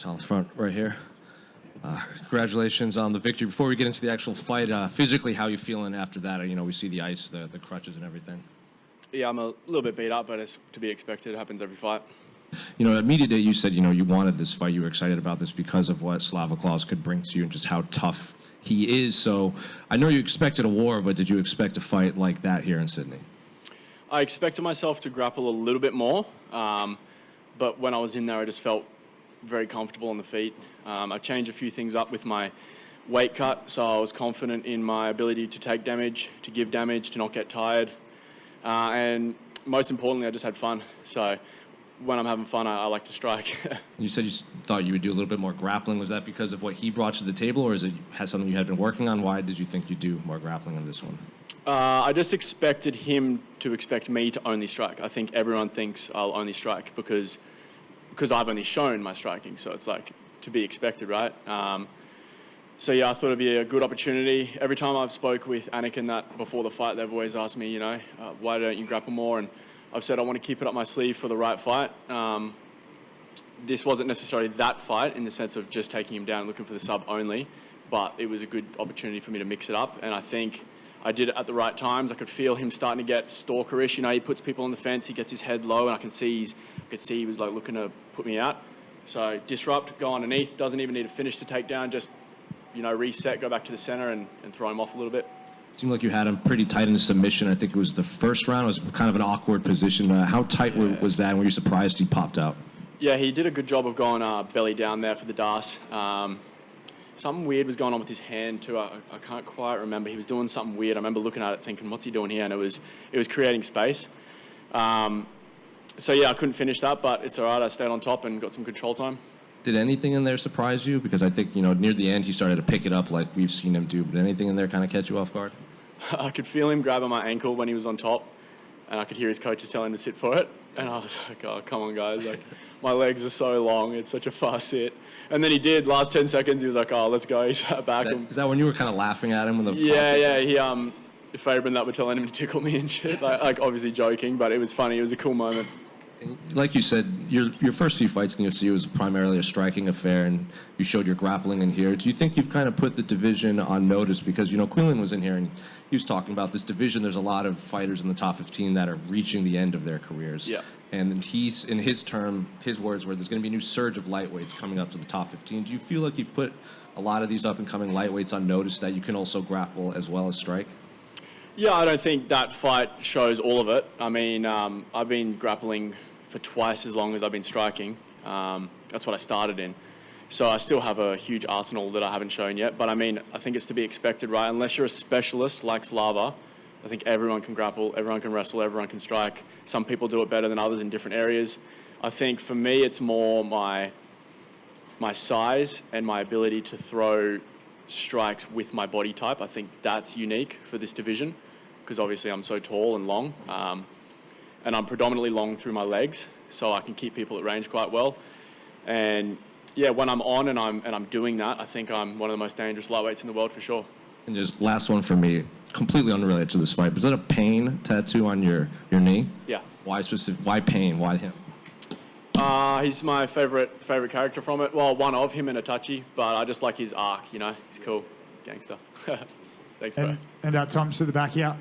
It's on the front right here. Congratulations on the victory. Before we get into the actual fight, physically, how are you feeling after that? You know, we see the ice, the crutches and everything. Yeah, I'm a little bit beat up, but it's to be expected. It happens every fight. You know, at media day, you said, you know, you wanted this fight. You were excited about this because of what Slava Claus could bring to you and just how tough he is. So I know you expected a war, but did you expect a fight like that here in Sydney? I expected myself to grapple a little bit more, but when I was in there, I just felt very comfortable on the feet. I changed a few things up with my weight cut, so I was confident in my ability to take damage, to give damage, to not get tired. And most importantly, I just had fun. So when I'm having fun, I like to strike. You said you thought you would do a little bit more grappling. Was that because of what he brought to the table, or is it something you had been working on? Why did you think you'd do more grappling on this one? I just expected him to expect me to only strike. I think everyone thinks I'll only strike because I've only shown my striking. So it's like to be expected, right? So yeah, I thought it'd be a good opportunity. Every time I've spoke with Anakin that before the fight, they've always asked me, you know, why don't you grapple more? And I've said I want to keep it up my sleeve for the right fight. This wasn't necessarily that fight in the sense of just taking him down, looking for the sub only, but it was a good opportunity for me to mix it up. And I think I did it at the right times. I could feel him starting to get stalkerish. You know, he puts people on the fence, he gets his head low, and I could see he was like looking to put me out. So disrupt, go underneath, doesn't even need to finish the takedown, just, you know, reset, go back to the center and throw him off a little bit. Seemed like you had him pretty tight in the submission. I think it was the first round. It was kind of an awkward position. How tight was that? And were you surprised he popped out? Yeah, he did a good job of going belly down there for the DAS. Something weird was going on with his hand too. I can't quite remember. He was doing something weird. I remember looking at it thinking, what's he doing here? And it was creating space. So yeah, I couldn't finish that, but it's all right. I stayed on top and got some control time. Did anything in there surprise you? Because I think, you know, near the end he started to pick it up like we've seen him do. But anything in there kind of catch you off guard? I could feel him grabbing my ankle when he was on top, and I could hear his coaches telling him to sit for it. And I was like, oh, come on, guys. Like, my legs are so long. It's such a fast sit. And then he did. Last 10 seconds, he was like, oh, let's go. He sat back. Is that when you were kind of laughing at him? When the Yeah. He, Faber that were telling him to tickle me and shit. Like obviously joking, but it was funny. It was a cool moment. Like you said, your first few fights in the UFC was primarily a striking affair, and you showed your grappling in here. Do you think you've kind of put the division on notice? Because, you know, Quinlan was in here, and he was talking about this division. There's a lot of fighters in the top 15 that are reaching the end of their careers. Yeah. And he's, in his words were, there's going to be a new surge of lightweights coming up to the top 15. Do you feel like you've put a lot of these up-and-coming lightweights on notice that you can also grapple as well as strike? Yeah, I don't think that fight shows all of it. I mean, I've been grappling for twice as long as I've been striking. That's what I started in. So I still have a huge arsenal that I haven't shown yet. But I mean, I think it's to be expected, right? Unless you're a specialist like Slava, I think everyone can grapple, everyone can wrestle, everyone can strike. Some people do it better than others in different areas. I think for me, it's more my size and my ability to throw strikes with my body type. I think that's unique for this division because obviously I'm so tall and long. And I'm predominantly long through my legs, so I can keep people at range quite well. And yeah, when I'm on and I'm doing that, I think I'm one of the most dangerous lightweights in the world for sure. And just last one for me, completely unrelated to this fight, was that a pain tattoo on your knee? Yeah. Why specific? Why pain? Why him? He's my favorite character from it. Well, one of him and Itachi, but I just like his arc. You know, he's cool. He's a gangster. Thanks, bro. And Tom's to the back here.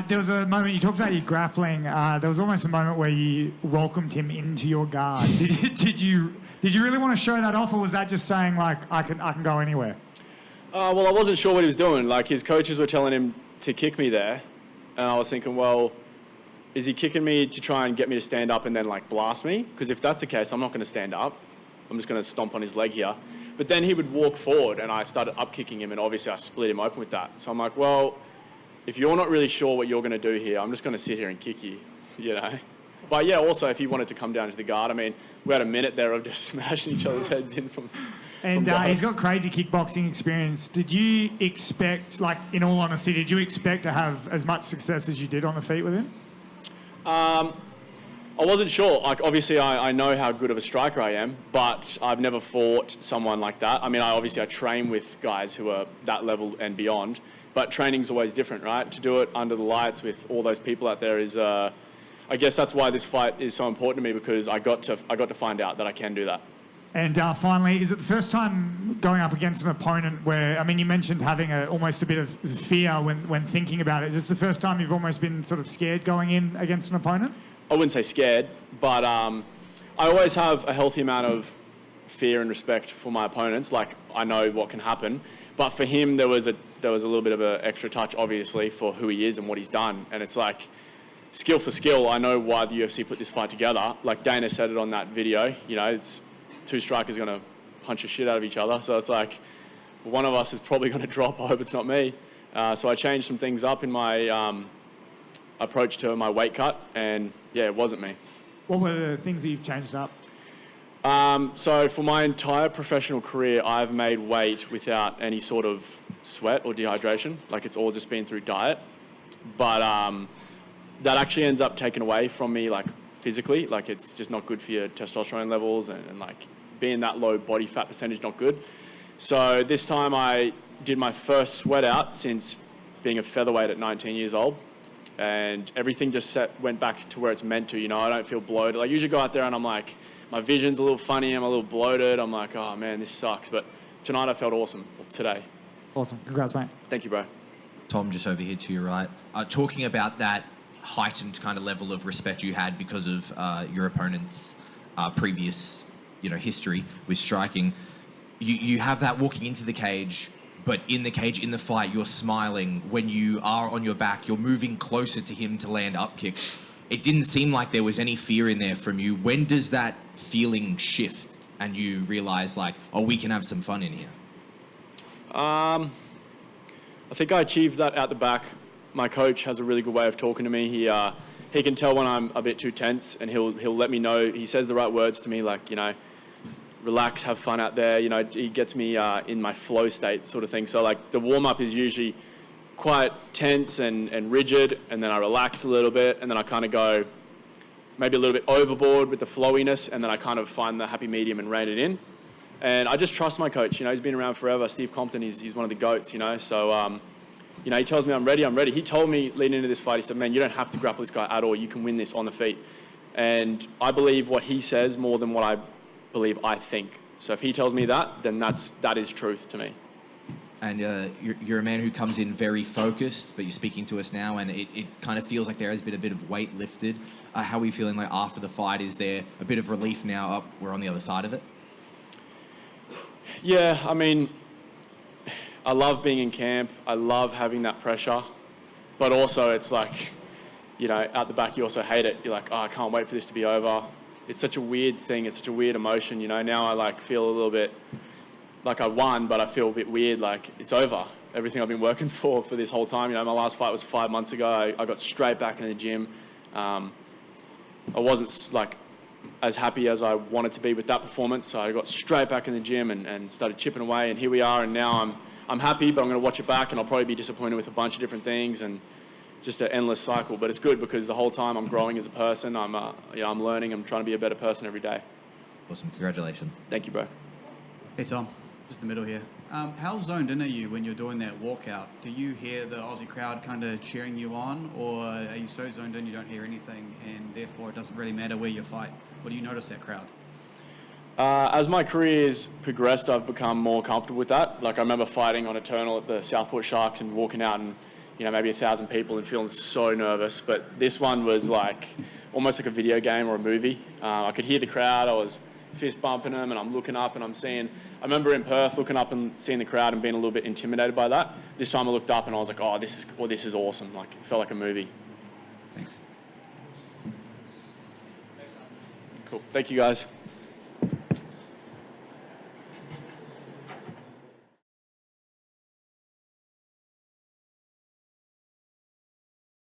There was a moment, you talked about your grappling, there was almost a moment where you welcomed him into your guard. Did you really want to show that off, or was that just saying, like, I can go anywhere? Well, I wasn't sure what he was doing. Like, his coaches were telling him to kick me there, and I was thinking, well, is he kicking me to try and get me to stand up and then, like, blast me? Because if that's the case, I'm not going to stand up. I'm just going to stomp on his leg here. But then he would walk forward, and I started up-kicking him, and obviously I split him open with that. So I'm like, well, if you're not really sure what you're going to do here, I'm just going to sit here and kick you, you know. But yeah, also if he wanted to come down to the guard, I mean, we had a minute there of just smashing each other's heads in from. And he's got crazy kickboxing experience. Did you expect, like, in all honesty, did you expect to have as much success as you did on the feet with him? I wasn't sure. Like, obviously, I know how good of a striker I am, but I've never fought someone like that. I mean, I train with guys who are that level and beyond. But training's always different, right? To do it under the lights with all those people out there is, I guess that's why this fight is so important to me, because I got to find out that I can do that. And finally, is it the first time going up against an opponent where, I mean, you mentioned having almost a bit of fear when thinking about it. Is this the first time you've almost been sort of scared going in against an opponent? I wouldn't say scared, but I always have a healthy amount of fear and respect for my opponents. Like, I know what can happen. But for him, there was a little bit of an extra touch, obviously, for who he is and what he's done. And it's like, skill for skill, I know why the UFC put this fight together. Like Dana said it on that video, you know, it's two strikers going to punch the shit out of each other. So it's like, one of us is probably going to drop. I hope it's not me. So I changed some things up in my approach to my weight cut, and yeah, it wasn't me. What were the things that you've changed up? So for my entire professional career, I've made weight without any sort of sweat or dehydration. Like, it's all just been through diet. But that actually ends up taken away from me, like, physically. Like, it's just not good for your testosterone levels, and like, being that low body fat percentage, not good. So this time I did my first sweat out since being a featherweight at 19 years old. And everything just went back to where it's meant to, you know. I don't feel bloated. Like, I usually go out there and I'm like, my vision's a little funny, I'm a little bloated. I'm like, oh man, this sucks. But tonight I felt awesome, or today. Awesome. Congrats, mate. Thank you, bro. Tom, just over here to your right, talking about that heightened kind of level of respect you had because of your opponent's previous, history with striking. You have that walking into the cage, but in the cage, in the fight, you're smiling. When you are on your back, you're moving closer to him to land up kicks. It didn't seem like there was any fear in there from you. When does that feeling shift and you realize, like, oh, we can have some fun in here? I think I achieved that at the back. My coach has a really good way of talking to me. He can tell when I'm a bit too tense, and he'll let me know. He says the right words to me, like, relax, have fun out there. He gets me in my flow state, sort of thing. So, like, the warm-up is usually quite tense and rigid, and then I relax a little bit, and then I kind of go maybe a little bit overboard with the flowiness, and then I kind of find the happy medium and rein it in. And I just trust my coach. He's been around forever. Steve Compton, he's one of the GOATs, So, he tells me I'm ready. He told me leading into this fight, he said, man, you don't have to grapple this guy at all. You can win this on the feet. And I believe what he says more than what I believe I think. So if he tells me that, then that is truth to me. And you're a man who comes in very focused, but you're speaking to us now, and it kind of feels like there has been a bit of weight lifted. How are you feeling like after the fight? Is there a bit of relief now we're on the other side of it? Yeah, I mean, I love being in camp. I love having that pressure. But also it's like, out the back you also hate it. You're like, oh, I can't wait for this to be over. It's such a weird thing. It's such a weird emotion. Now I feel a little bit like I won, but I feel a bit weird, like it's over. Everything I've been working for this whole time. My last fight was 5 months ago. I got straight back in the gym. I wasn't as happy as I wanted to be with that performance, so I got straight back in the gym and started chipping away, and here we are, and now I'm happy, but I'm going to watch it back, and I'll probably be disappointed with a bunch of different things, and just an endless cycle. But it's good because the whole time I'm growing as a person. I'm learning. I'm trying to be a better person every day. Awesome. Congratulations. Thank you, bro. Hey, Tom. Just the middle here. How zoned in are you when you're doing that walkout? Do you hear the Aussie crowd kind of cheering you on, or are you so zoned in you don't hear anything, and therefore it doesn't really matter where you fight? Or do you notice that crowd? As my career's progressed, I've become more comfortable with that. Like, I remember fighting on Eternal at the Southport Sharks and walking out and, maybe 1,000 people and feeling so nervous. But this one was like almost like a video game or a movie. I could hear the crowd. I was fist bumping them, and I'm looking up and I'm seeing. I remember in Perth looking up and seeing the crowd and being a little bit intimidated by that. This time I looked up and I was like, oh, this is awesome. Like, it felt like a movie. Thanks. Cool. Thank you, guys.